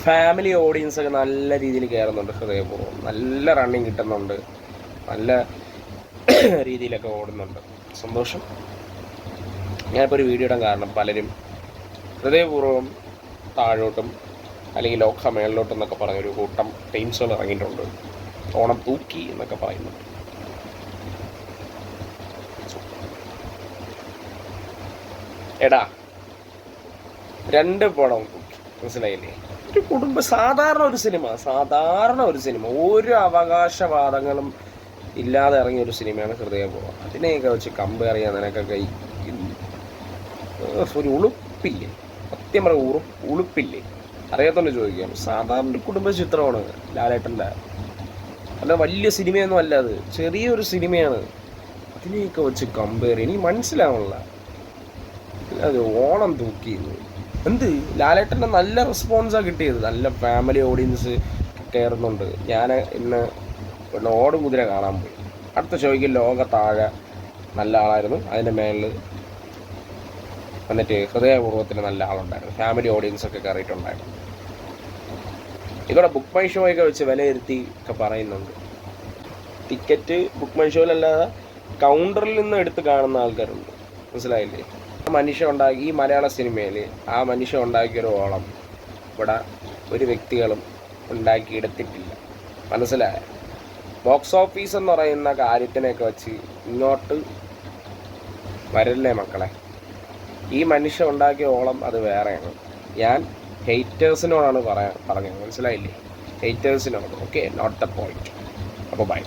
Family ഓഡിയൻസൊക്കെ നല്ല രീതിയിൽ കയറുന്നുണ്ട്. ഹൃദയപൂർവ്വം നല്ല റണ്ണിങ് കിട്ടുന്നുണ്ട്, നല്ല രീതിയിലൊക്കെ ഓടുന്നുണ്ട്. സന്തോഷം. ഞാനിപ്പോൾ ഒരു വീഡിയോ ഇടാൻ കാരണം പലരും ഹൃദയപൂർവ്വം താഴോട്ടും അല്ലെങ്കിൽ ലോക മേളിലോട്ടും എന്നൊക്കെ പറഞ്ഞൊരു കൂട്ടം ടീംസുകൾ ഇറങ്ങിയിട്ടുണ്ട്. ഓണം തൂക്കി എന്നൊക്കെ പറയുന്നുണ്ട്. എടാ 2 പടം തൂക്കി, മനസ്സിലായില്ലേ? ഒരു സാധാരണ ഒരു സിനിമ ഒരു അവകാശവാദങ്ങളും ഇല്ലാതെ ഇറങ്ങിയ ഒരു സിനിമയാണ് ഹൃദയപൂർവ്വം. അതിനെയൊക്കെ വെച്ച് കമ്പയർ ചെയ്യാൻ നിനക്കൊക്കെ ഒരു ഉളുപ്പില്ലേ? സത്യം പറഞ്ഞ ഉളുപ്പില്ലേ? അറിയാത്തോണ്ട് ചോദിക്കാം. സാധാരണ ഒരു കുടുംബ ചിത്രമാണ് ലാലേട്ടൻ്റെ, അല്ല വലിയ സിനിമയൊന്നും അല്ല, അത് ചെറിയൊരു സിനിമയാണ്. അതിനെയൊക്കെ വെച്ച് കമ്പയർ എനിക്ക് മനസ്സിലാവണില്ല. അത് ഓണം തൂക്കി എന്ത്? ലാലേട്ടൻ്റെ നല്ല റെസ്പോൺസാണ് കിട്ടിയത്, നല്ല ഫാമിലി ഓഡിയൻസ് കയറുന്നുണ്ട്. ഞാൻ ഇന്ന് ഓട് കുതിര കാണാൻ പോയി. അടുത്ത ഷോയ്ക്ക് ലോക താഴെ നല്ല ആളായിരുന്നു, അതിൻ്റെ മേളിൽ എന്നിട്ട് ഹൃദയപൂർവ്വത്തിന് നല്ല ആളുണ്ടായിരുന്നു, ഫാമിലി ഓഡിയൻസൊക്കെ കയറിയിട്ടുണ്ടായിരുന്നു. ഇവിടെ ബുക്ക് മൈ ഷോയൊക്കെ വെച്ച് വിലയിരുത്തി ഒക്കെ പറയുന്നുണ്ട്. ടിക്കറ്റ് ബുക്ക് മൈ ഷോയിലല്ലാതെ കൗണ്ടറിൽ നിന്ന് എടുത്ത് കാണുന്ന ആൾക്കാരുണ്ട്, മനസ്സിലായില്ലേ? ഈ മലയാള സിനിമയിൽ ആ മനുഷ്യൻ ഉണ്ടാക്കിയൊരു ഓളം ഇവിടെ ഒരു വ്യക്തികളും ഉണ്ടാക്കിയെടുത്തിട്ടില്ല, മനസ്സിലായ? ബോക്സ് ഓഫീസ് എന്ന് പറയുന്ന കാര്യത്തിനെയൊക്കെ വെച്ച് ഇങ്ങോട്ട് വരല്ലേ മക്കളെ. ഈ മനുഷ്യൻ ഉണ്ടാക്കിയ ഓളം അത് വേറെയാണ്. ഞാൻ ഹെയ്റ്റേഴ്സിനോടാണ് പറഞ്ഞത്, മനസ്സിലായില്ലേ? ഹെയ്റ്റേഴ്സിനോട്. Okay, not the point. അപ്പോൾ ബൈ.